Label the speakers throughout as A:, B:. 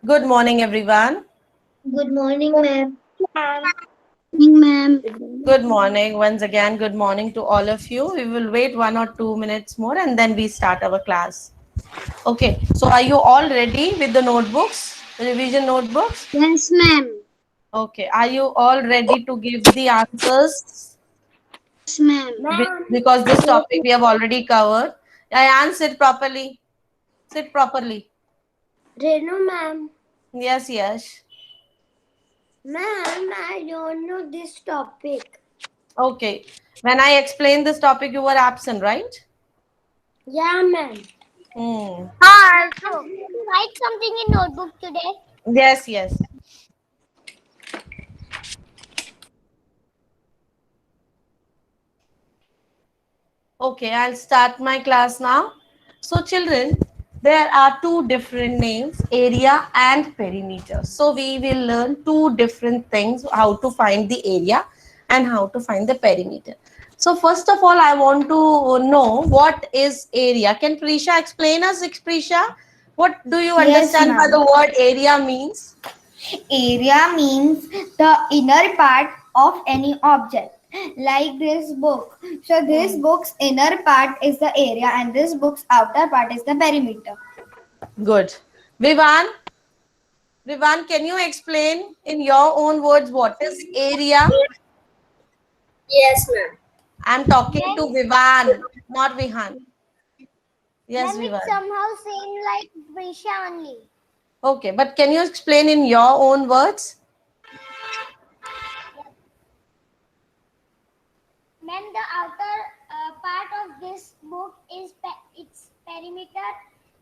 A: Good morning, everyone.
B: Good morning, ma'am.
C: Ma'am.
D: Morning, ma'am.
A: Good morning. Once again, good morning to all of you. We will wait 1 or 2 minutes more and then we start our class. Okay, so are you all ready with the notebooks, revision notebooks?
D: Yes, ma'am.
A: Okay, are you all ready to give the answers?
D: Yes, ma'am.
C: Ma'am.
A: Because this topic we have already covered. I sit properly. Sit properly.
C: Renu, ma'am.
A: Yes, yes.
C: Ma'am, I don't know this topic.
A: Okay. When I explained this topic, you were absent, right?
C: Yeah, ma'am.
A: Hmm.
C: Also, write something in notebook today.
A: Yes, yes. Okay, I'll start my class now. So, children, there are two different names, area and perimeter. So, we will learn two different things, how to find the area and how to find the perimeter. So, first of all, I want to know what is area. Can Prisha explain us, Prisha? What do you
B: Yes,
A: understand by
B: ma'am.
A: the word area means?
B: Area means the inner part of any object. Like this book. So this
A: Hmm.
B: book's inner part is the area and this book's outer part is the perimeter.
A: Good. Vivan, Vivan, can you explain in your own words what is area?
C: Yes, ma'am.
A: I'm talking to
C: Ma'am,
A: Vivan, not Vihan. Yes,
C: ma'am, it
A: Vivan.
C: somehow same like Prisha only.
A: Okay, but can you explain in your own words?
C: Ma'am, the outer part of this book is its perimeter,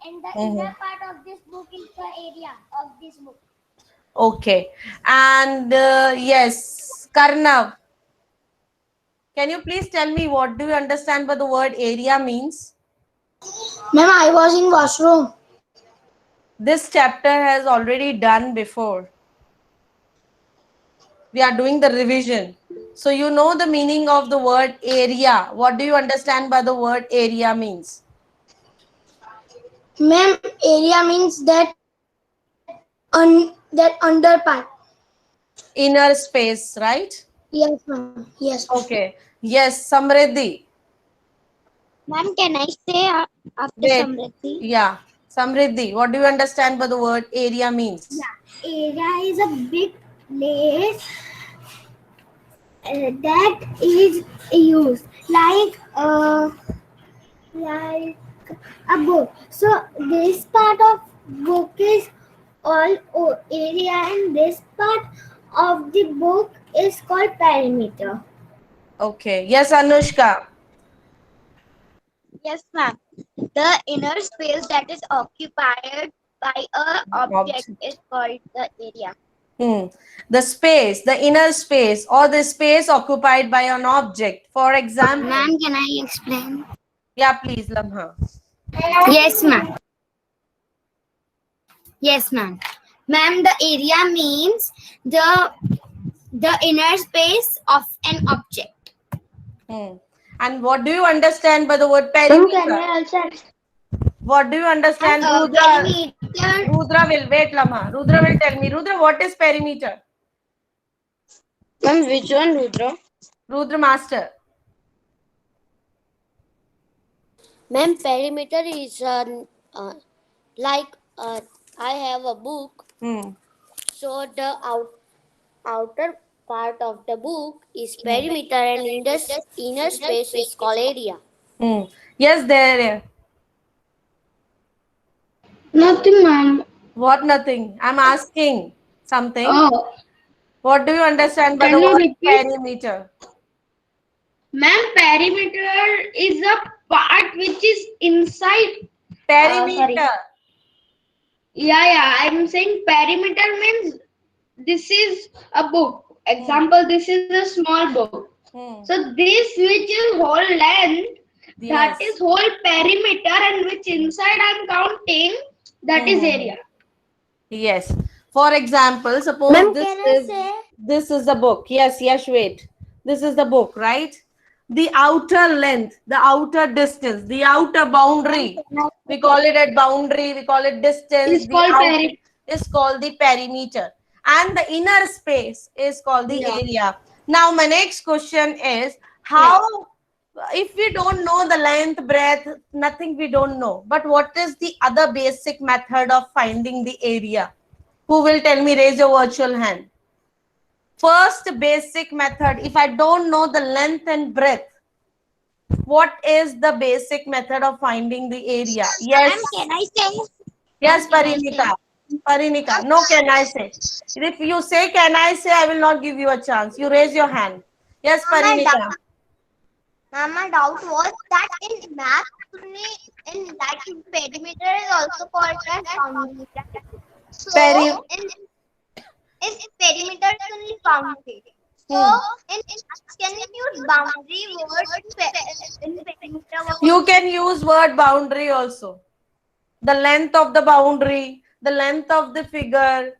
C: and the
A: Mhm.
C: inner part of this book is the area of this book.
A: Okay. And yes, Karnav, can you please tell me what do you understand by the word area means?
D: Ma'am, I was in washroom.
A: This chapter has already done before. We are doing the revision. So you know the meaning of the word area. What do you understand by the word area means?
D: Ma'am, area means that under part.
A: Inner space, right?
D: Yes, ma'am. Yes, ma'am.
A: Okay. Yes, Samriddhi.
D: Ma'am, can I say after
A: Wait.
D: Samriddhi?
A: Yeah. Samriddhi, what do you understand by the word area means?
C: Yeah, area is a big place that is used like a book. So this part of book is all area, and this part of the book is called perimeter.
A: Okay. Yes, Anushka.
B: Yes, ma'am. The inner space that is occupied by a object
A: Object.
B: is called the area.
A: Hmm. The space, the inner space, or the space occupied by an object. For example,
D: Ma'am, can I explain?
A: yeah, please, Lamha.
D: Yes, ma'am. Yes, ma'am. Ma'am, the area means the inner space of an object.
A: Hmm. And what do you understand by the word
B: Ma'am, can
A: perimeter?
B: I also
A: What do you understand, Rudra?
B: perimeter?
A: Rudra will wait, Lamha. Rudra will tell me. Rudra, what is perimeter?
B: Ma'am, which one, Rudra?
A: Rudra Master.
C: Ma'am, perimeter is like I have a book,
A: Hmm.
C: so the outer part of the book is
A: Hmm.
C: perimeter, and inner space is called area.
A: Hmm. Yes, there.
D: Nothing, ma'am.
A: What nothing? I'm asking something.
D: Oh,
A: What do you understand by the
D: can you
A: word
D: repeat?
A: perimeter?
D: Ma'am, perimeter is a part which is inside. Sorry.
A: Perimeter.
D: Yeah. I'm saying perimeter means this is a book.
A: Hmm.
D: Example, this is a small book.
A: Hmm.
D: So this which is whole length, that is
A: Yes.
D: whole perimeter, and which inside I'm counting, that is
A: Hmm.
D: area.
A: Yes. For example, suppose
C: Ma'am, can I say?
A: this is the book. Yes, yes, wait. This is the book, right? The outer length, the outer distance, the outer
D: Ma'am,
A: boundary. We call it at boundary, we call it distance,
D: is
A: the
D: called
A: out
D: perimeter.
A: is called the perimeter, and the inner space is called the area. Now my next question is, how, if we don't know the length, breadth, nothing we don't know, but what is the other basic method of finding the area? Who will tell me? Raise your virtual hand. First basic method, if I don't know the length and breadth, what is the basic method of finding the area? Yes.
D: Ma'am, can I say?
A: Yes,
D: Can I
A: Parinika. Parinika. No, can I say? If you say can I say, I will not give you a chance. You raise your hand. Yes, Parinika.
C: Ma'am, my doubt was that in math, in that perimeter is also called as boundary. So
A: Peri-
C: in perimeter is only boundary. So can you use boundary word in perimeter?
A: You can use word boundary also. The length of the boundary, the length of the figure,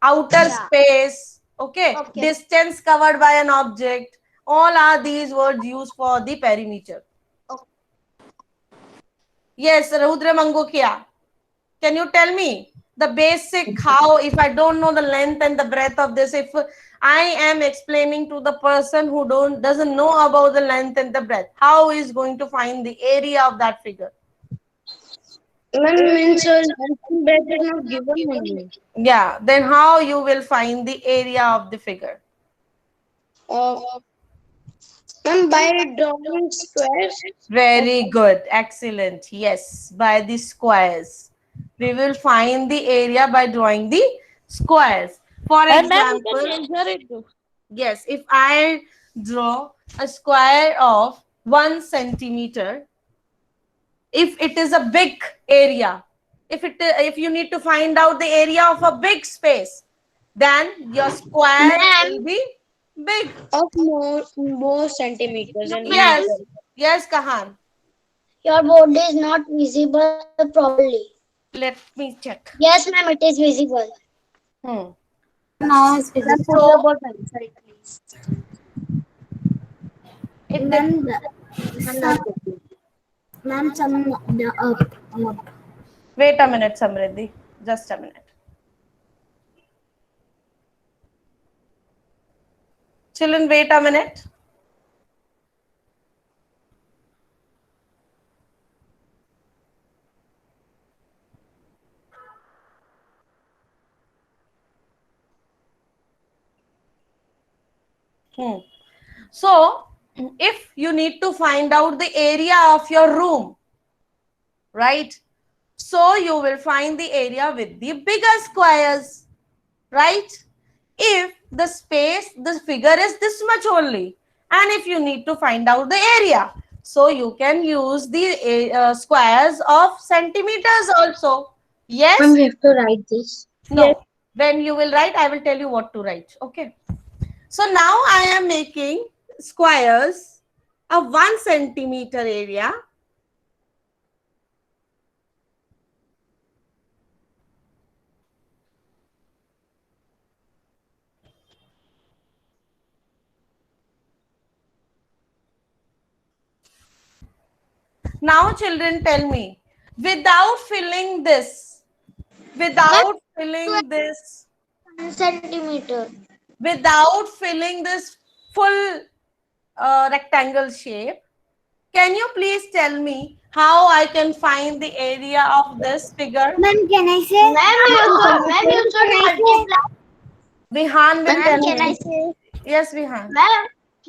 A: outer space, okay, distance covered by an object. All are these words used for the perimeter. Yes, Rudra Mangokia. Can you tell me the basic how, if I don't know the length and the breadth of this, if I am explaining to the person who doesn't know about the length and the breadth, how is going to find the area of that figure?
E: Means breadth is not given only.
A: Yeah, then how you will find the area of the figure?
E: Ma'am, by drawing squares.
A: Very good, excellent. Yes, by the squares. We will find the area by drawing the squares. For example, yes, if I draw a square of 1 centimeter, if it is a big area, if you need to find out the area of a big space, then your square will be big.
E: Of more centimeters and
A: Yes, yes, Kahan.
C: Your board is not visible properly.
A: Let me check.
C: Yes, ma'am, it is visible.
B: Now is it?
A: So,
C: Ma'am, some the up.
A: wait a minute, Samriddhi. Just a minute. Children, wait a minute. So, if you need to find out the area of your room, right? So, you will find the area with the bigger squares, right? If the space, the figure is this much only, and if you need to find out the area, so you can use the squares of centimeters also. Yes?
E: Ma'am, we have to write this.
A: No.
E: Yes.
A: When you will write, I will tell you what to write. Okay. So now I am making squares of 1 centimeter area. Now children, tell me, without filling this, without filling this,
C: 1 centimeter.
A: without filling this full rectangle shape, can you please tell me how I can find the area of this figure?
C: Ma'am, can I say? Ma'am, you should multiply.
A: Vihan will tell
C: Can I
A: me.
C: say?
A: Yes, Vihan.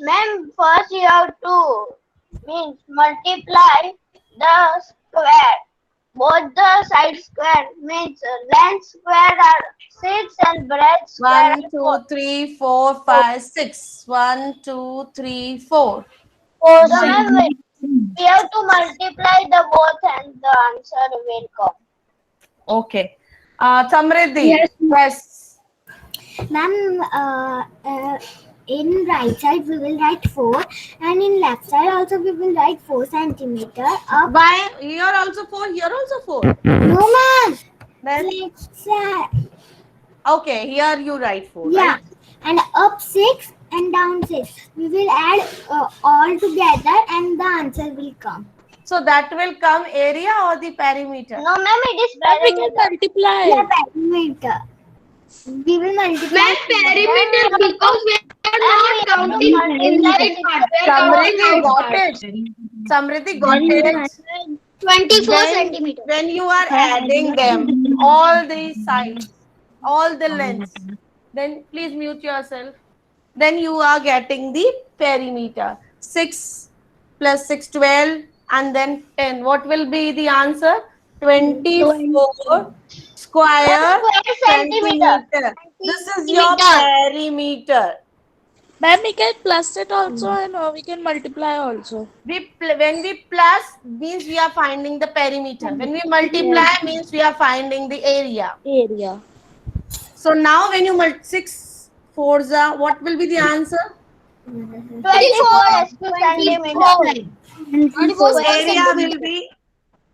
C: Ma'am, first you have to multiply the square. Both the side square means length square are 6 and breadth square
A: 1, 2, 3, 4, 5, 6. 1, 2, 3, 4.
C: 4. So ma'am, we have to multiply the both and the answer will come.
A: Okay. Samriddhi. Yes.
C: Ma'am, in right side we will write 4 and in left side also we will write 4 centimeter up.
A: Why? Here also 4, here also 4.
C: No ma'am.
A: Then,
C: Left side.
A: okay, here you write 4,
C: Yeah.
A: right?
C: And up 6 and down 6. We will add all together and the answer will come.
A: So that will come area or the perimeter?
C: No, ma'am, it is
E: Ma'am, we can
C: perimeter.
E: multiply.
C: Yeah, perimeter. We will multiply.
D: Perimeter because we are not counting inside part. We are counting
A: Samriddhi got
D: outside.
A: it. Samriddhi got it.
D: 24
A: Then
D: centimeter.
A: when you are adding them, all the sides, all the lengths, then please mute yourself. Then you are getting the perimeter. 6 plus 6, 12, and then 10. What will be the answer? 24 square
C: Centimeter.
A: centimeter. This is your perimeter.
E: Ma'am, we can plus it also and we can multiply also.
A: When we plus means we are finding the perimeter. When we multiply means we are finding the area.
E: Area.
A: So now when you multiply 6 fours are, what will be the answer?
C: 24 centimeter.
A: So area will be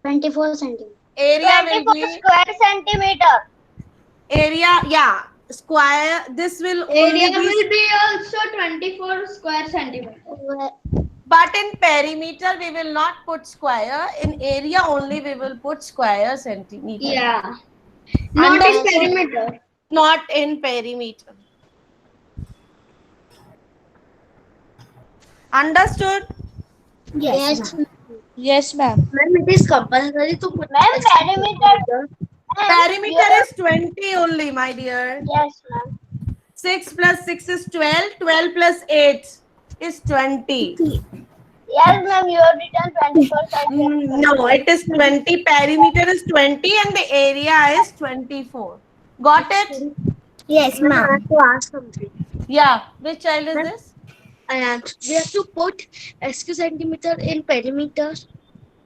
D: 24 centimeter.
A: area will
C: 24
A: be
C: square centimeter.
A: area, yeah, square. This will
D: Area
A: only be,
D: will be also 24 square centimeter.
A: but in perimeter we will not put square. In area only we will put square centimeter.
D: Yeah. Not in perimeter.
A: Not in perimeter. Understood?
C: Yes, ma'am.
E: Yes, ma'am.
D: Ma'am, it is compulsory to put
C: Ma'am, perimeter.
A: Perimeter is 20 only, my dear.
C: Yes, ma'am.
A: 6 plus 6 is 12. 12 plus 8 is 20.
C: Yes, ma'am, you have written 24 centimeter.
A: No, it is 20. Perimeter is 20 and the area is 24. Got it?
C: Yes, ma'am.
D: to ask something.
A: Yeah. Which child is this?
D: And we have to put SQ centimeter in perimeter.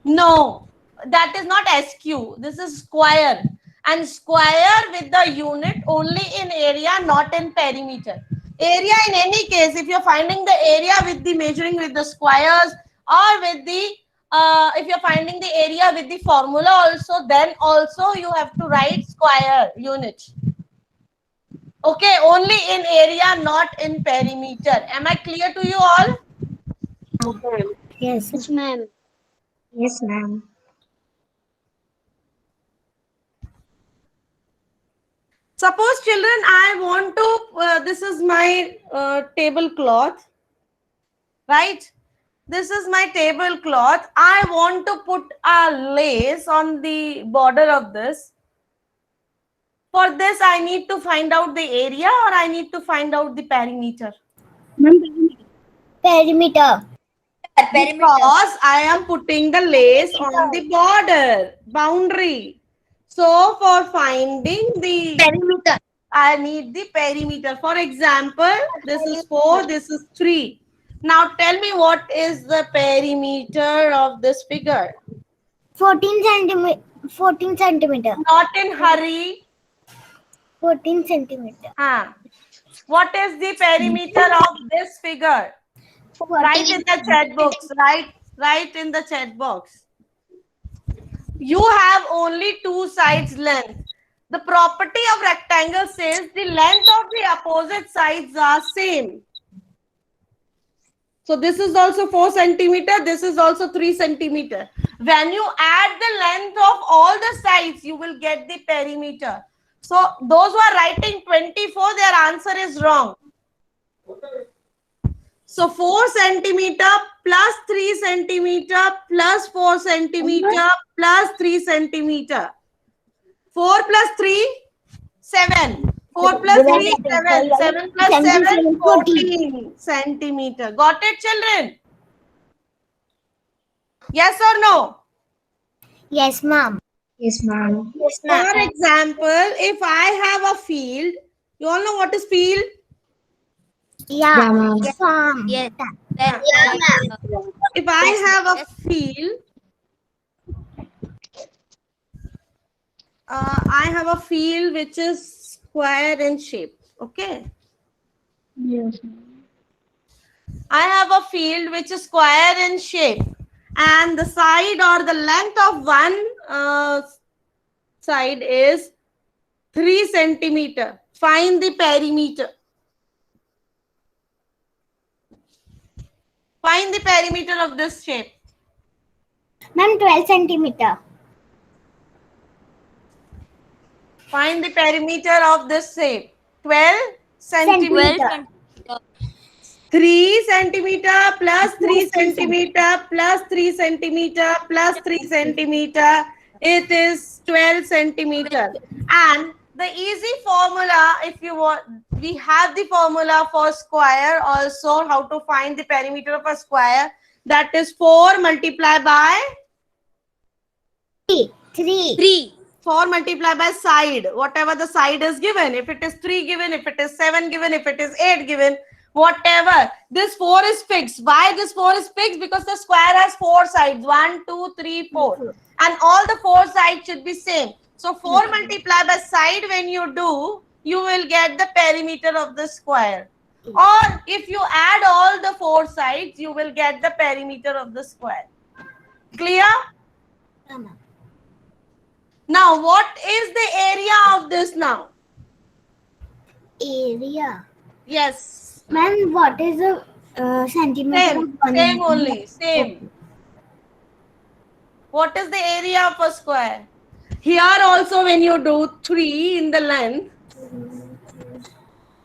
A: No, that is not SQ. This is square. And square with the unit only in area, not in perimeter. Area in any case, if you're finding the area with the measuring with the squares or with the, if you're finding the area with the formula also, then also you have to write square unit. Okay, only in area, not in perimeter. Am I clear to you all?
C: Yes.
D: Yes, ma'am.
C: Yes, ma'am.
A: Suppose children, I want to, this is my tablecloth, right? This is my tablecloth. I want to put a lace on the border of this. For this, I need to find out the area or I need to find out the perimeter.
C: Perimeter.
A: Because I am putting the lace on the border, boundary. So for finding the
D: Perimeter.
A: I need the perimeter. For example, this is 4, this is 3. Now tell me what is the perimeter of this figure.
C: 14 centimeter. 14 centimeter.
A: Not in hurry.
C: 14 centimeter.
A: What is the perimeter of this figure? Write in the chat box. Write in the chat box. You have only 2 sides length. The property of rectangle says the length of the opposite sides are same. So this is also 4 centimeter. This is also 3 centimeter. When you add the length of all the sides, you will get the perimeter. So those who are writing 24, their answer is wrong. So 4 centimeter plus 3 centimeter plus 4 centimeter plus 3 centimeter. 4 plus 3, 7. 4 plus 3, 7. 7 plus 7, 14 centimeter. Got it, children? Yes or no?
C: Yes, ma'am.
D: Yes, ma'am.
C: Yes,
A: For example, if I have a field, you all know what is field?
C: Yeah.
D: Yeah, ma'am.
C: Farm.
D: Yes.
A: If I have a field, I have a field which is square in shape. Okay.
D: Yes.
A: I have a field which is square in shape, and the side or the length of one side is 3 centimeter. Find the perimeter. Find the perimeter of this shape.
C: Ma'am, 12 centimeter.
A: Find the perimeter of this shape. 12
E: 12
A: centimeter.
C: Centimeter.
E: centimeter.
A: 3 centimeter plus 3 centimeter plus 3 centimeter plus 3 centimeter. It is 12 centimeter. And the easy formula, if you want, we have the formula for square also, how to find the perimeter of a square. That is 4 multiplied by
C: 3.
E: 3.
A: 4 multiplied by side, whatever the side is given. If it is 3 given, if it is 7 given, if it is 8 given, whatever. This 4 is fixed. Why this 4 is fixed? Because the square has 4 sides. 1, 2, 3, 4. And all the 4 sides should be same. So 4 multiplied by side when you do, you will get the perimeter of the square. Or if you add all the 4 sides, you will get the perimeter of the square. Clear? Now, what is the area of this now?
C: Area.
A: Yes.
C: Ma'am, what is the centimeter
A: Same.
C: of one?
A: Same only. Same. What is the area of a square? Here also when you do 3 in the length,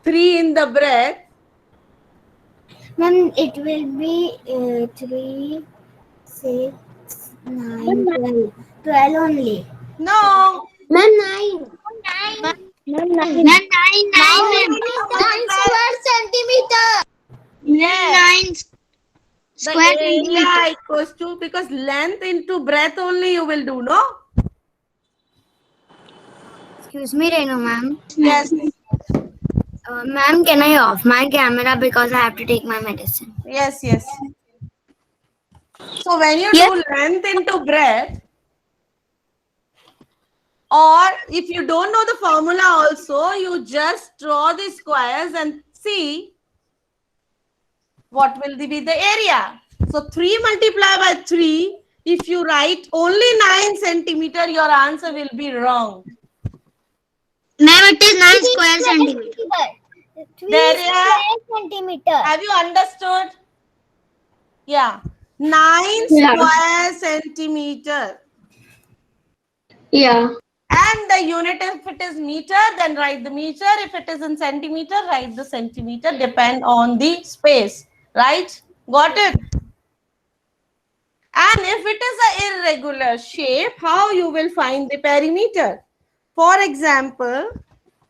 A: 3 in the breadth,
C: Ma'am, it will be 3, 6, 9, 12. 12 only.
A: no.
C: Ma'am, 9.
E: Ma'am, 9.
D: 9, 9, 9 square centimeter.
A: Yes.
D: 9
A: The
D: square
A: area
D: centimeter.
A: equals to, because length into breadth only you will do, no?
D: Excuse me, Renu ma'am.
A: Yes.
D: Ma'am, can I off my camera because I have to take my medicine?
A: Yes, yes. So when you
D: Yes.
A: do length into breadth, or if you don't know the formula also, you just draw the squares and see what will be the area. So 3 multiplied by 3, if you write only 9 centimeter, your answer will be wrong.
D: Ma'am, it is 9 square centimeter.
C: 3
A: There
C: square centimeter.
A: Have you understood? Yeah. 9
D: Yeah.
A: square centimeter.
D: Yeah.
A: And the unit, if it is meter, then write the meter. If it is in centimeter, write the centimeter. Depend on the space. Right? Got it? And if it is an irregular shape, how you will find the perimeter? For example,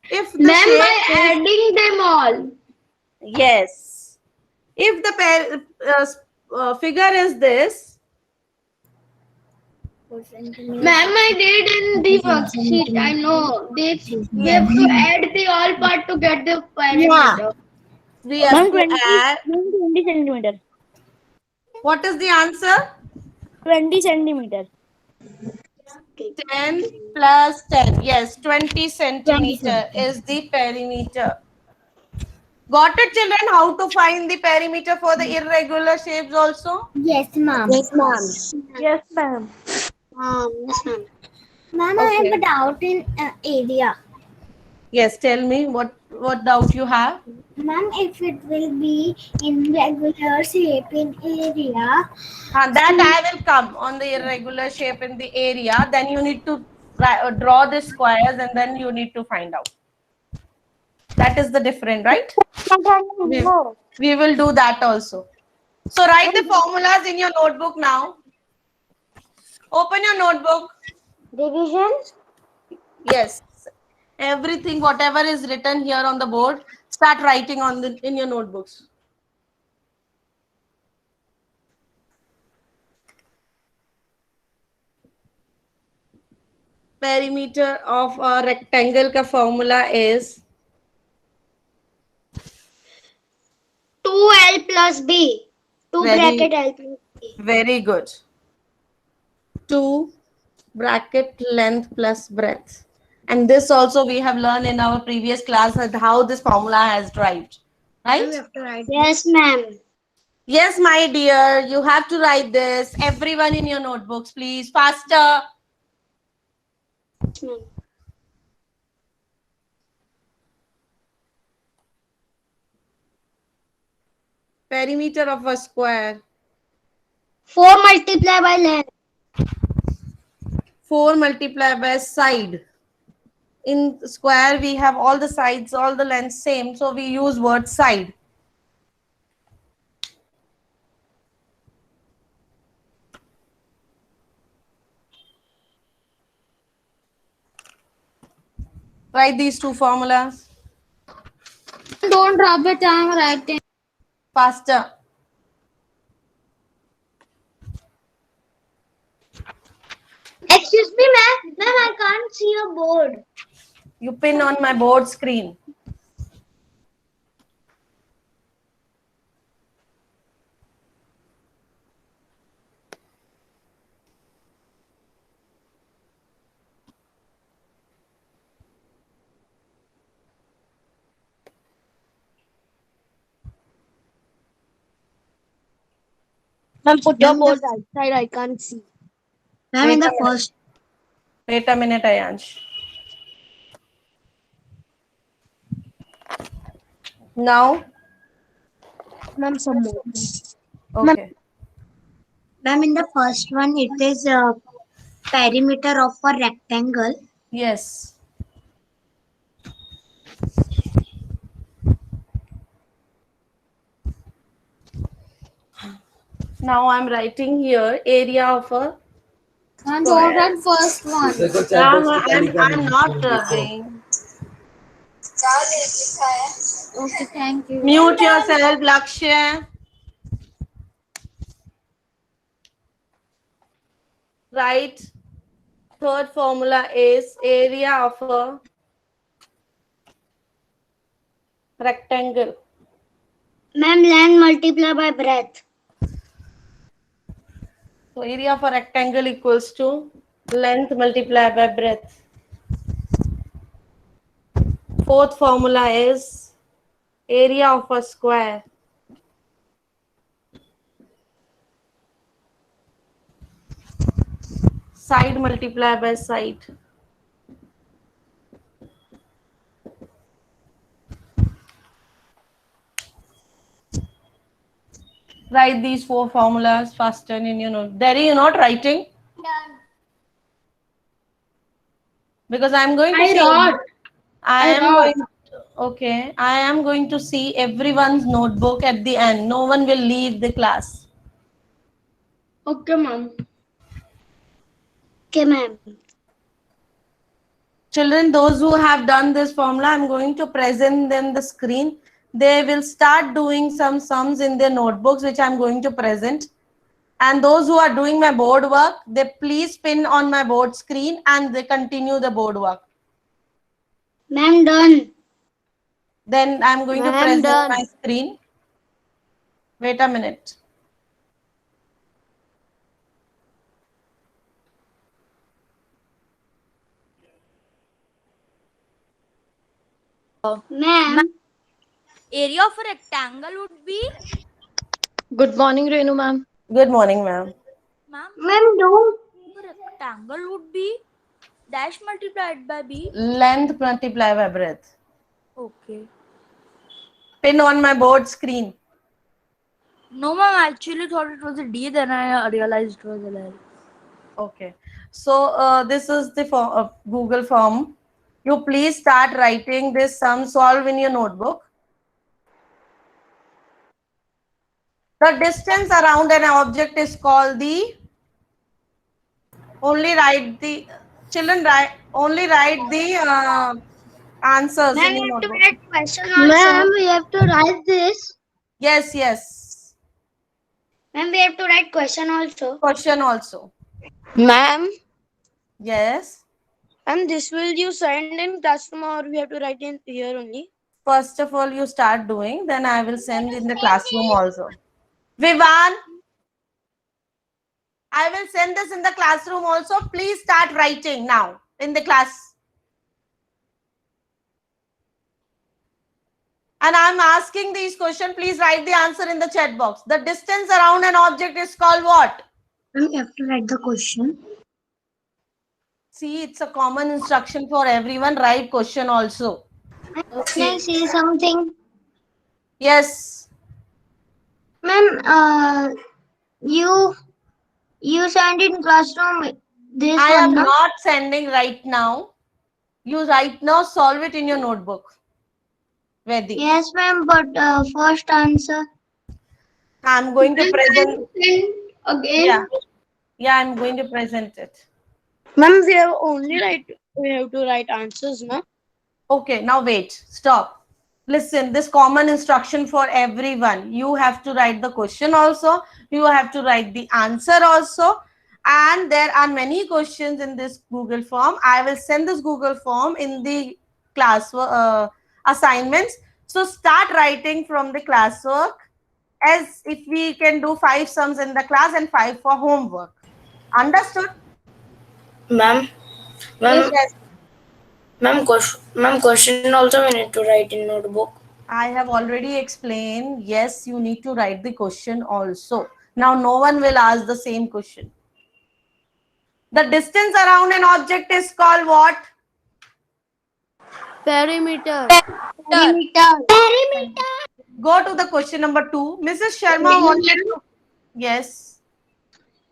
A: if the
D: Ma'am, by
A: shape is,
D: adding them all.
A: yes, if the figure is this,
D: Ma'am, I did in the worksheet. I know. We have to add the all part to get the perimeter.
A: we have
E: Ma'am,
A: to
E: 20.
A: add.
E: Ma'am, 20 centimeter.
A: What is the answer?
E: 20 centimeter.
A: 10 plus 10. Yes, 20 centimeter is the perimeter. Got it, children? How to find the perimeter for the irregular shapes also?
C: Yes, ma'am.
E: Yes, ma'am.
D: Yes, ma'am.
C: Ma'am, I have
A: Okay.
C: a doubt in area.
A: Yes, tell me what doubt you have.
C: Ma'am, if it will be in regular shape in area,
A: That I will come on the irregular shape in the area. Then you need to draw the squares and then you need to find out. That is the different, right? We will do that also. So write the formulas in your notebook now. Open your notebook.
C: division,
A: Yes. Everything, whatever is written here on the board, start writing on in your notebooks. Perimeter of a rectangle ka formula is
D: 2L plus B. 2
A: Very-
D: bracket L plus B.
A: very good. 2 bracket length plus breadth. And this also we have learned in our previous class that how this formula has derived. Right?
D: Yes, ma'am.
A: Yes, my dear, you have to write this. Everyone in your notebooks, please. Faster. Perimeter of a square.
D: 4 multiplied by length.
A: 4 multiplied by side. In square, we have all the sides, all the lengths same. So we use word side. Write these two formulas.
D: Don't drop it. I'm writing.
A: Faster.
C: Excuse me, ma'am. Ma'am, I can't see your board.
A: You pin on my board screen.
E: Ma'am, put your board outside. I can't see.
D: Ma'am, in the first.
A: Wait a minute, Ayansh. Now,
E: Ma'am, some more.
A: okay.
D: Ma'am, in the first one, it is perimeter of a rectangle.
A: Yes. Now I'm writing here area of a
D: And
A: square.
D: don't write first one.
A: I'm not doing.
D: Okay, thank you.
A: Mute yourself, Lakshya. Right. Third formula is area of a rectangle.
D: Ma'am, length multiply by breadth.
A: So area of a rectangle equals to length multiplied by breadth. Fourth formula is area of a square. Side multiplied by side. Write these four formulas faster in your note. Derry, you're not writing? Because I'm going to see. I am going to see everyone's notebook at the end. No one will leave the class.
E: Okay, ma'am.
D: Okay, ma'am.
A: Children, those who have done this formula, I'm going to present them the screen. They will start doing some sums in their notebooks, which I'm going to present. And those who are doing my board work, they please pin on my board screen and they continue the board work.
D: Ma'am, done.
A: Then I'm going to present my screen. Wait a minute.
D: Ma'am,
F: Area of a rectangle would be,
E: Good morning, Renu, ma'am.
A: Good morning, ma'am.
F: ma'am, don't. A rectangle would be dash multiplied by b.
A: Length multiplied by breadth.
F: Okay.
A: Pin on my board screen.
F: No, ma'am, I actually thought it was a d, then I realized it was a L.
A: Okay. So this is the Google form. You please start writing this sum solve in your notebook. The distance around an object is called the. Only write the children. Only write the answers in your notebook.
D: question also.
C: we have to write this.
A: Yes, yes.
D: Ma'am, we have to write question also.
A: Question also.
E: Ma'am,
A: Yes.
E: and this will you send in classroom or we have to write in here only?
A: First of all, you start doing, then I will send in the classroom also. Vivan, I will send this in the classroom also. Please start writing now in the class. And I'm asking these questions. Please write the answer in the chat box. The distance around an object is called what?
D: We have to write the question.
A: See, it's a common instruction for everyone. Write question also.
C: Can I say something?
A: Yes.
C: Ma'am, you send in classroom This
A: I am
C: one, no?
A: not sending right now. You right now solve it in your notebook. Vedi.
C: Yes, ma'am, but first answer.
A: I'm going to present.
C: Again.
A: Yeah. Yeah, I'm going to present it.
E: Ma'am, we have to write answers, no?
A: Okay, now wait. Stop. Listen, this common instruction for everyone. You have to write the question also. You have to write the answer also. And there are many questions in this Google form. I will send this Google form in the class assignments. So start writing from the classwork, as if we can do 5 sums in the class and 5 for homework. Understood?
G: Ma'am,
A: Yes.
G: ma'am, question also we need to write in notebook.
A: I have already explained. Yes, you need to write the question also. Now, no one will ask the same question. The distance around an object is called what?
E: Perimeter.
C: Perimeter.
A: Go to the question number 2. Mrs. Sharma wanted to. Yes.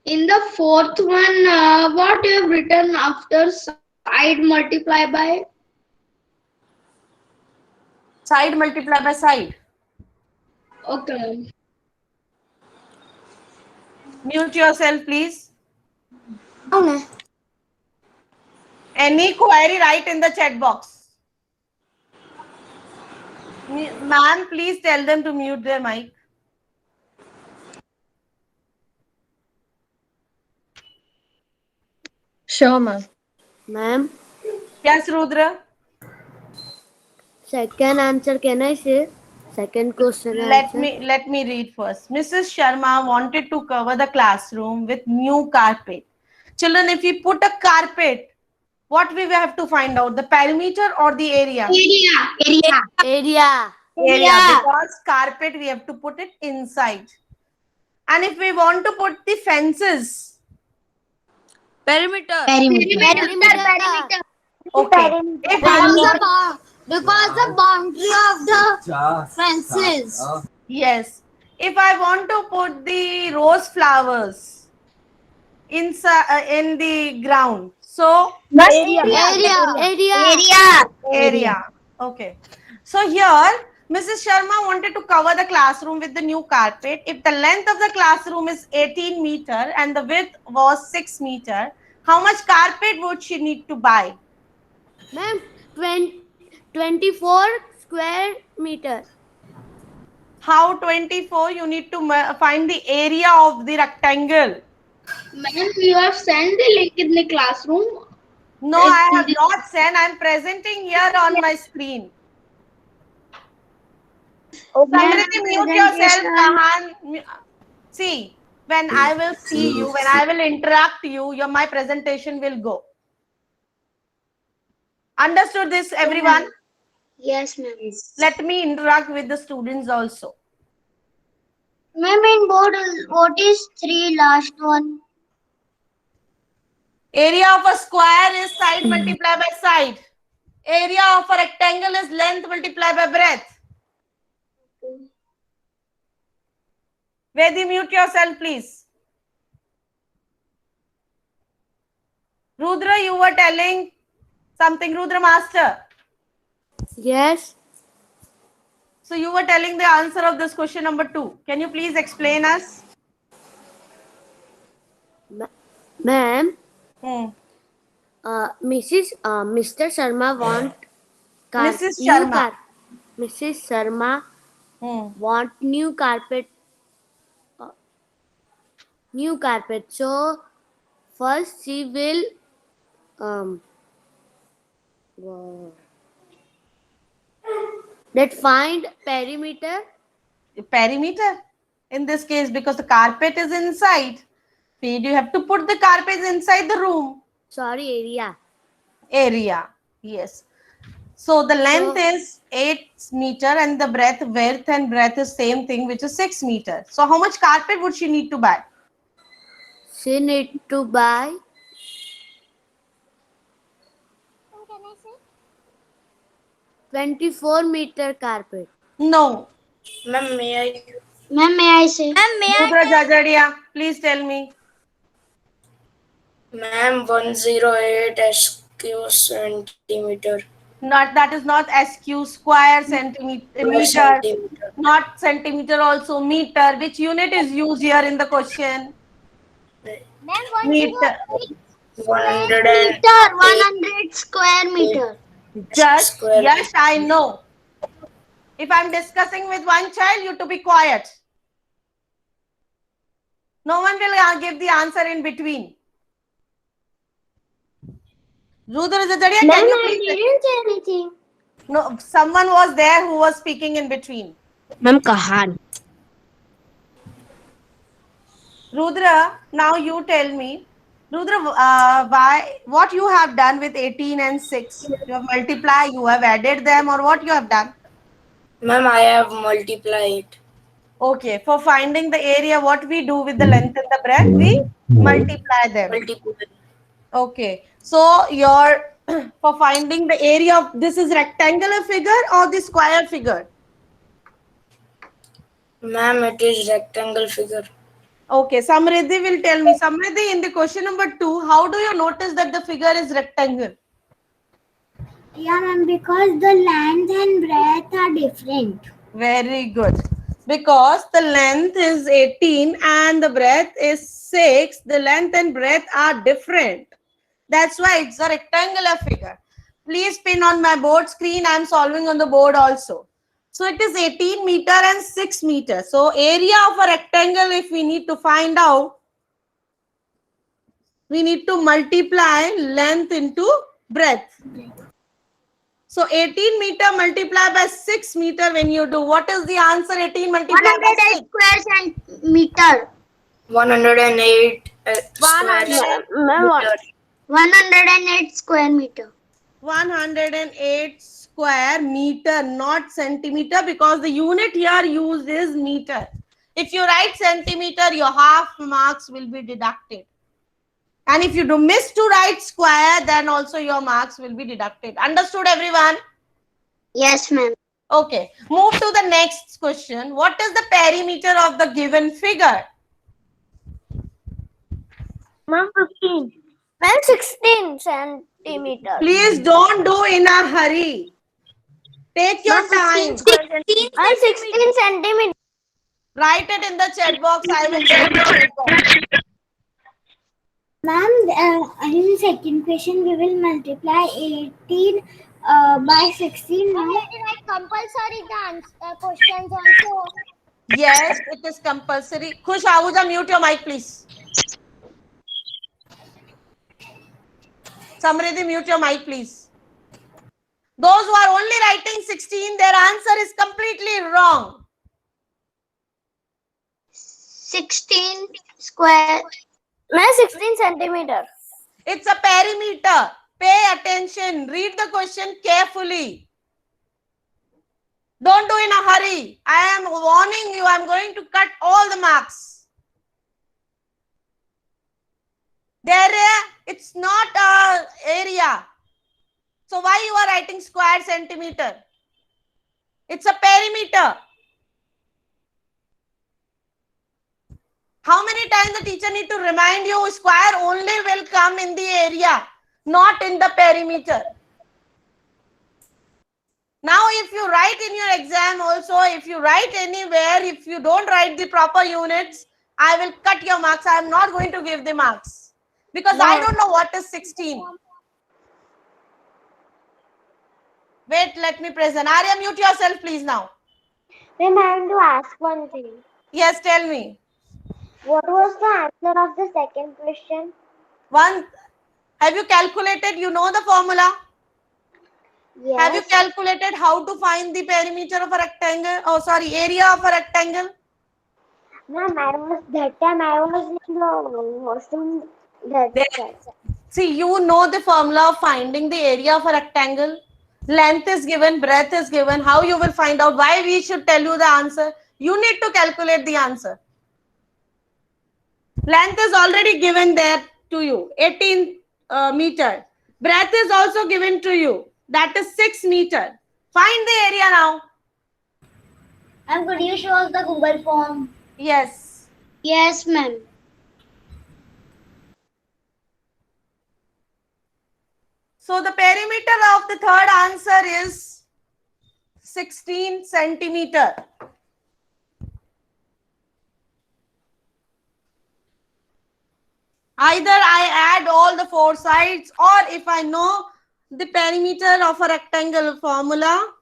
C: In the fourth one, what you have written after side multiply by?
A: Side multiply by side.
C: Okay.
A: Mute yourself, please. Any query, write in the chat box. Ma'am, please tell them to mute their mic.
E: Sure, ma'am. Ma'am,
A: Yes, Rudra.
E: second answer, can I say? Second question
A: Let
E: answer.
A: me read first. Mrs. Sharma wanted to cover the classroom with new carpet. Children, if we put a carpet, what we will have to find out? The perimeter or the area?
E: Area.
A: Area, because carpet we have to put it inside. And if we want to put the fences,
E: Perimeter.
A: okay. If I want,
C: Because the boundary of the fences.
A: yes, if I want to put the rose flowers inside in the ground, so area. Okay. So here, Mrs. Sharma wanted to cover the classroom with the new carpet. If the length of the classroom is 18 meter and the width was 6 meter, how much carpet would she need to buy?
E: Ma'am, 24 square meter.
A: How 24? You need to find the area of the rectangle.
C: Ma'am, you have sent the link in the classroom.
A: No, I have not sent. I am presenting here on my screen. Samriti, mute yourself. Kahan. See, when I will see you, when I will interact you, my presentation will go. Understood this, everyone?
C: Yes, ma'am.
A: Let me interact with the students also.
C: Ma'am, in board, what is 3 last one?
A: Area of a square is side multiplied by side. Area of a rectangle is length multiplied by breadth. Vedi, mute yourself, please. Rudra, you were telling something, Rudra Master.
E: Yes.
A: So you were telling the answer of this question number 2. Can you please explain us?
E: Ma'am,
A: Hmm.
E: Mr. Sharma want
A: Mrs. Sharma.
E: Mrs. Sharma want new carpet. So first she will that find perimeter.
A: Perimeter. In this case, because the carpet is inside, you have to put the carpet inside the room.
E: Sorry, area.
A: Area. Yes. So the length is 8 meter and the width and breadth is same thing, which is 6 meter. So how much carpet would she need to buy?
E: She need to buy 24-meter carpet.
A: No.
G: Ma'am, may I?
C: Ma'am, may I say?
A: Rudra Jajadia, please tell me.
G: Ma'am, 108 SQ centimeter.
A: Not, that is not SQ, square centimeter,
G: Square
A: meter,
G: centimeter.
A: not centimeter, also meter. Which unit is used here in the question?
C: Ma'am,
A: Meter.
G: 108
D: Meter, 100 square meter.
A: Just,
G: square
A: yes, I
G: meter.
A: know. If I'm discussing with one child, you to be quiet. No one will give the answer in between. Rudra Zadaria, can you please?
C: didn't say anything.
A: No, someone was there who was speaking in between.
D: Ma'am, Kahan.
A: Rudra, now you tell me. Rudra, what you have done with 18 and 6? You have multiplied, you have added them, or what you have done?
G: Ma'am, I have multiplied.
A: Okay, for finding the area, what we do with the length and the breadth, we multiply them.
G: Multiply.
A: Okay, so your for finding the area of this is rectangular figure or the square figure?
G: Ma'am, it is rectangle figure.
A: Okay, Samriddhi will tell me. Samriddhi, in the question number 2, how do you notice that the figure is rectangle?
C: Yeah, ma'am, because the length and breadth are different.
A: Very good. Because the length is 18 and the breadth is 6, the length and breadth are different. That's why it's a rectangular figure. Please pin on my board screen. I'm solving on the board also. So it is 18 meter and 6 meter. So area of a rectangle, if we need to find out, we need to multiply length into breadth. So 18 meter multiplied by 6 meter when you do, what is the answer? 18 multiplied by 6.
D: 108 square centimeter.
G: 108 square
A: 100.
G: meter.
D: 108 square meter.
A: 108 square meter, not centimeter, because the unit here used is meter. If you write centimeter, your half marks will be deducted. And if you do miss to write square, then also your marks will be deducted. Understood, everyone?
D: Yes, ma'am.
A: Okay. Move to the next question. What is the perimeter of the given figure?
C: Ma'am, 15. Ma'am, 16 centimeters.
A: Please don't do in a hurry. Take your time.
C: 16 centimeters.
A: Write it in the chat box. I will check the chat box.
C: Ma'am, in the second question, we will multiply 18 by 16. Ma'am, it is like compulsory the questions also.
A: Yes, it is compulsory. Khush Ahuja, mute your mic, please. Samriddhi, mute your mic, please. Those who are only writing 16, their answer is completely wrong.
D: 16 square.
C: Ma'am, 16 centimeters.
A: It's a perimeter. Pay attention. Read the question carefully. Don't do in a hurry. I am warning you. I'm going to cut all the marks. It's not a area. So why you are writing square centimeter? It's a perimeter. How many times the teacher need to remind you? Square only will come in the area, not in the perimeter. Now, if you write in your exam also, if you write anywhere, if you don't write the proper units, I will cut your marks. I am not going to give the marks because I don't know what is 16. Wait, let me present. Arya, mute yourself, please now.
C: Then I have to ask one thing.
A: Yes, tell me.
C: What was the answer of the second question?
A: Have you calculated? You know the formula?
C: Yes.
A: Have you calculated how to find the perimeter of a rectangle? Oh, sorry, area of a rectangle?
C: Ma'am, I was in the washroom.
A: See, you know the formula of finding the area of a rectangle. Length is given, breadth is given. How you will find out? Why we should tell you the answer? You need to calculate the answer. Length is already given there to you, 18 meter. Breadth is also given to you. That is 6 meter. Find the area now.
C: And could you show us the Google form?
A: Yes.
D: Yes, ma'am.
A: So the perimeter of the third answer is 16 centimeter. Either I add all the four sides, or if I know the perimeter of a rectangle formula,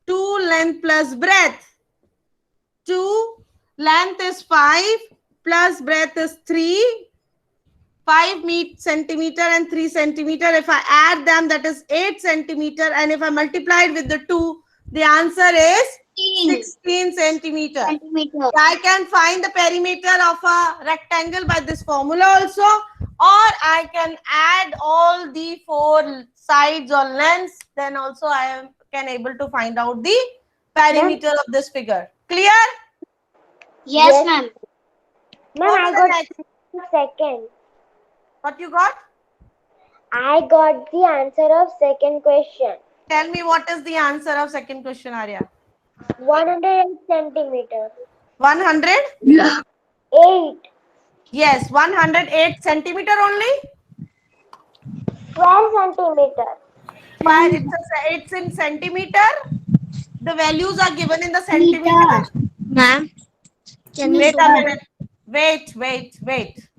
A: 2 length plus breadth. 2 length is 5 plus breadth is 3. 5 centimeter and 3 centimeter. If I add them, that is 8 centimeter. And if I multiply it with the 2, the answer is 16 centimeter. I can find the perimeter of a rectangle by this formula also, or I can add all the four sides or lengths. Then also I can able to find out the perimeter of this figure. Clear?
D: Yes, ma'am.
C: Ma'am, I got second.
A: What you got?
C: I got the answer of second question.
A: Tell me what is the answer of second question, Arya?
C: 108 centimeter.
A: 100?
C: 8.
A: Yes, 108 centimeter only.
C: 12 centimeter.
A: Why it's in centimeter? The values are given in the centimeter.
D: Ma'am,
A: Wait a minute. Wait.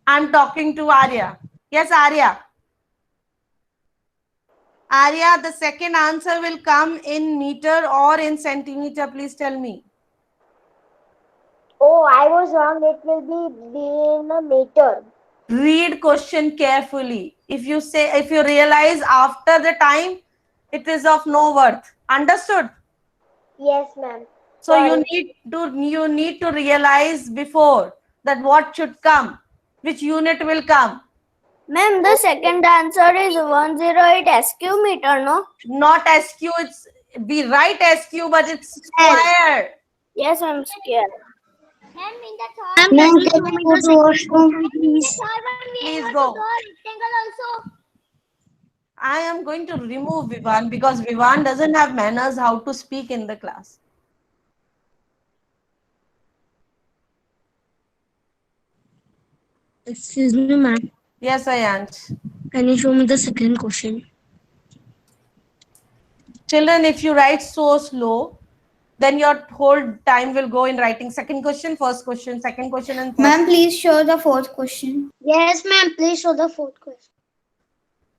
A: I'm talking to Arya. Yes, Arya. Arya, the second answer will come in meter or in centimeter. Please tell me.
C: Oh, I was wrong. It will be in a meter.
A: Read question carefully. If you realize after the time, it is of no worth. Understood?
C: Yes, ma'am.
A: So you need to realize before that what should come, which unit will come.
F: Ma'am, the second answer is 108 SQ meter, no?
A: Not SQ, we write SQ, but it's square.
F: Yes, I'm scared.
C: Ma'am, in the third
D: Ma'am, can you go to washroom, please?
A: Please go.
C: rectangle also.
A: I am going to remove Vivan because Vivan doesn't have manners how to speak in the class.
H: Excuse me, ma'am.
A: Yes, Ayanch.
H: Can you show me the second question?
A: Children, if you write so slow, then your whole time will go in writing second question, first question, second question, and first.
B: Ma'am, please show the fourth question.
D: Yes, ma'am. Please show the fourth question.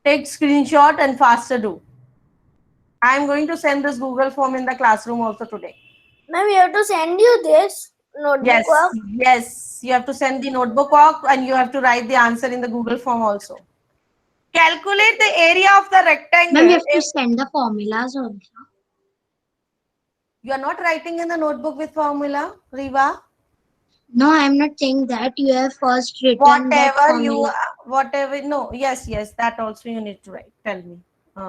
A: Take screenshot and faster do. I am going to send this Google form in the classroom also today.
F: Ma'am, we have to send you this notebook.
A: Yes. You have to send the notebook walk and you have to write the answer in the Google form also. Calculate the area of the rectangle.
D: Ma'am, you have to send the formulas also.
A: You are not writing in the notebook with formula, Riva.
D: No, I'm not saying that. You have first written that
A: Whatever. No, yes, that also you need to write. Tell me,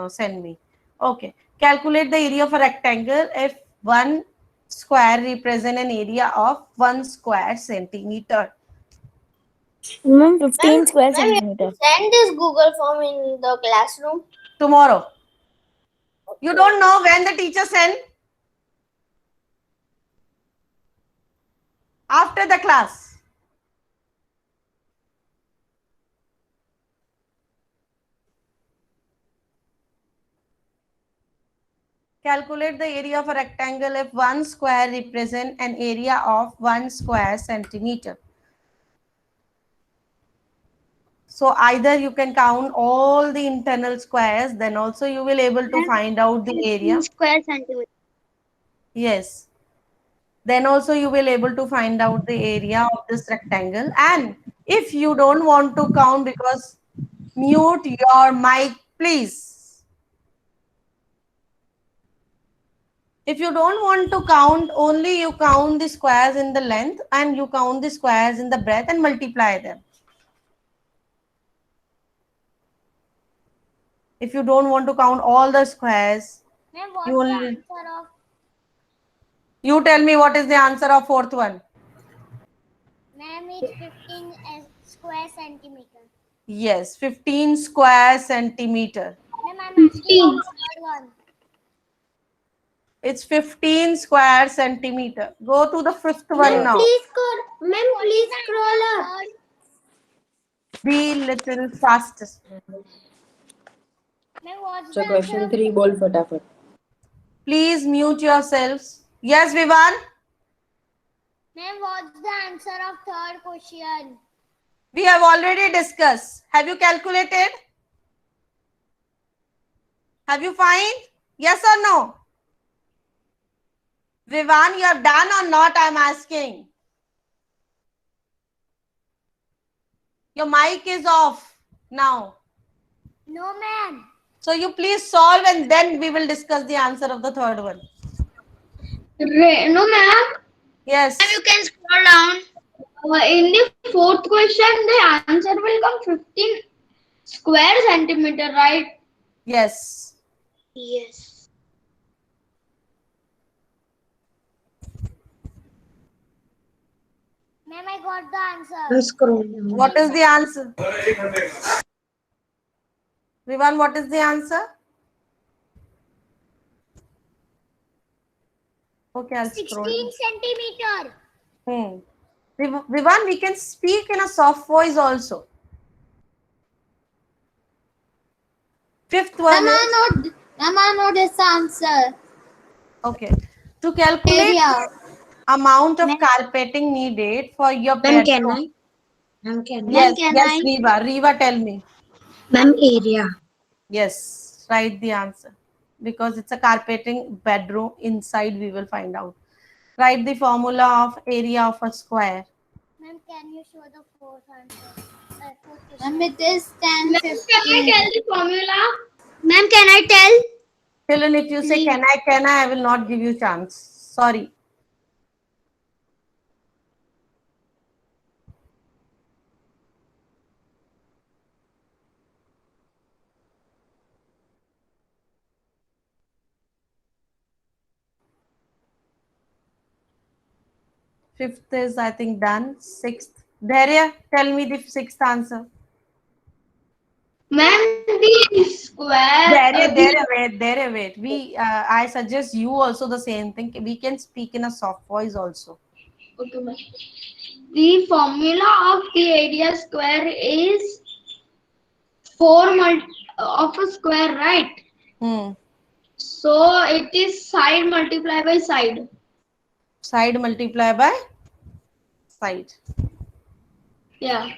A: send me. Okay. Calculate the area of a rectangle if one square represent an area of 1 square centimeter.
E: 15 square centimeter.
F: Send this Google form in the classroom.
A: Tomorrow. You don't know when the teacher send? After the class. Calculate the area of a rectangle if 1 square represent an area of 1 square centimeter. So either you can count all the internal squares, then also you will able to find out the area.
D: Square centimeter.
A: Yes. Then also you will able to find out the area of this rectangle. And if you don't want to count, because mute your mic, please. If you don't want to count, only you count the squares in the length and you count the squares in the breadth and multiply them. If you don't want to count all the squares,
C: Ma'am, what's
A: you
C: the
A: only...
C: answer of?
A: You tell me what is the answer of fourth one.
C: Ma'am, it's 15 square centimeter.
A: Yes, 15 square centimeter.
C: Ma'am, I'm asking the third one.
A: It's 15 square centimeter. Go to the fifth one now.
C: Ma'am, please scroll up.
A: Be little faster.
C: Ma'am, what's
G: So
C: the
G: question
C: answer?
G: 3 bol fatafat.
A: Please mute yourselves. Yes, Vivan?
C: Ma'am, what's the answer of third question?
A: We have already discussed. Have you calculated? Have you find? Yes or no? Vivan, you have done or not? I'm asking. Your mic is off now.
C: No, ma'am.
A: So you please solve and then we will discuss the answer of the third one.
B: No, ma'am.
A: Yes.
D: You can scroll down.
B: In the fourth question, the answer will come 15 square centimeter, right?
A: Yes.
D: Yes.
C: Ma'am, I got the answer.
G: Let's scroll down.
A: What is the answer? Vivan, what is the answer? Okay, I'll scroll.
C: 16 centimeter.
A: Vivan, we can speak in a soft voice also. Fifth one is,
B: I know this answer.
A: okay. To calculate
B: Area.
A: amount of carpeting needed for your
H: Ma'am, can
A: bedroom.
H: I? Ma'am, can I?
A: Yes,
B: can
A: yes,
B: I?
A: Reva. Reva, tell me.
H: Ma'am, area.
A: Yes, write the answer. Because it's a carpeting bedroom. Inside we will find out. Write the formula of area of a square.
C: Ma'am, can you show the fourth answer? Fourth
B: Ma'am,
C: question.
B: it is 10, 15. Can I tell the formula?
D: Ma'am, can I tell?
A: Children, if you say can I will not give you chance. Sorry. Fifth is, I think, done. Sixth. Dharya, tell me the sixth answer.
B: Ma'am, the square.
A: Dharya, wait. I suggest you also the same thing. We can speak in a soft voice also.
B: Okay, ma'am. The formula of the area square is 4 of a square, right? So it is side multiplied by side.
A: Side multiply by side.
B: Yeah.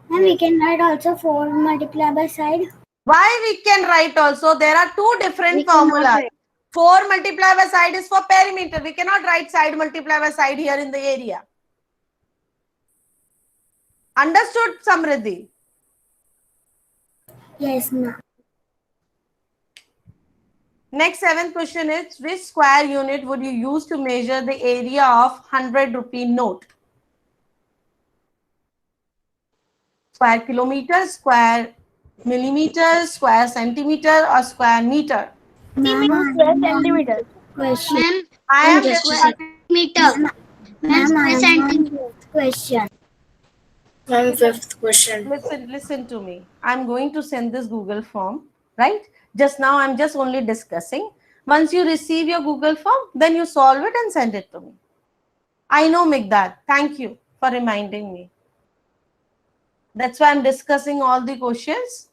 C: Ma'am, we can write also 4 multiplied by side.
A: Why we can write also? There are two different formulas. 4 multiply by side is for perimeter. We cannot write side multiply by side here in the area. Understood, Samriddhi?
C: Yes, ma'am.
A: Next, seventh question is, which square unit would you use to measure the area of 100 rupee note? Square kilometer, square millimeter, square centimeter, or square meter?
C: Centimeters. Question.
D: Ma'am,
A: I am
H: Just a second.
D: meter. Ma'am, square centimeter.
C: Question.
G: Ma'am, fifth question.
A: Listen to me. I'm going to send this Google form, right? Just now I'm just only discussing. Once you receive your Google form, then you solve it and send it to me. I know, Migdad. Thank you for reminding me. That's why I'm discussing all the questions.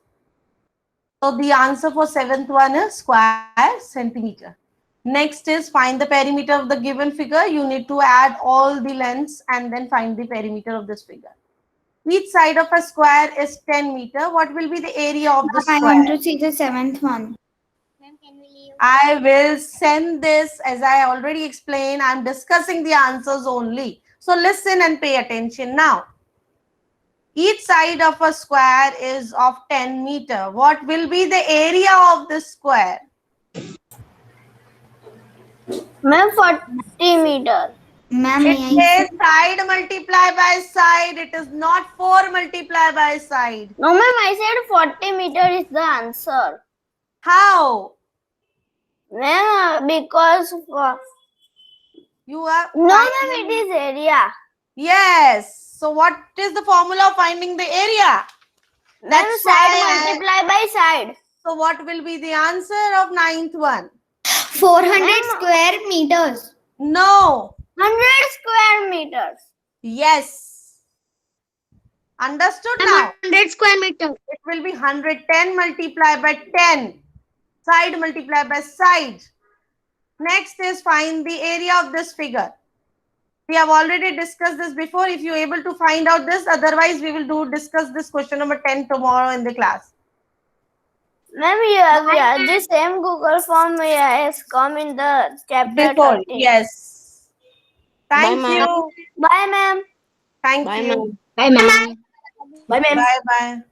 A: So the answer for seventh one is square centimeter. Next is find the perimeter of the given figure. You need to add all the lengths and then find the perimeter of this figure. Each side of a square is 10 meter. What will be the area of the
B: I want
A: square?
B: to see the seventh one.
C: Ma'am, can we leave?
A: I will send this, as I already explained. I'm discussing the answers only. So listen and pay attention now. Each side of a square is of 10 meter. What will be the area of the square?
C: Ma'am, 40 meter.
B: Ma'am,
A: It
B: may I
A: is side multiply by side. It is not 4 multiply by side.
C: No, ma'am, I said 40 meter is the answer.
A: How?
C: Ma'am, because
A: You are
C: no, ma'am, it is area.
A: Yes. So what is the formula of finding the area?
C: Ma'am,
A: That's
C: side
A: why
C: multiply by side.
A: So what will be the answer of ninth one?
B: 400 square meters.
A: No.
C: 100 square meters.
A: Yes. Understood now?
D: 100 square meter.
A: It will be 110 multiplied by 10. Side multiplied by side. Next is find the area of this figure. We have already discussed this before. If you are able to find out this, otherwise we will discuss this question number 10 tomorrow in the class.
I: Ma'am, yeah, the same Google form has come in the chapter
A: Before,
I: 13.
A: yes. Thank
I: Bye,
A: you.
I: ma'am. Bye, ma'am.
A: Thank
G: Bye,
A: you.
G: ma'am.
H: Bye, ma'am.
G: Bye, ma'am.
A: Bye bye.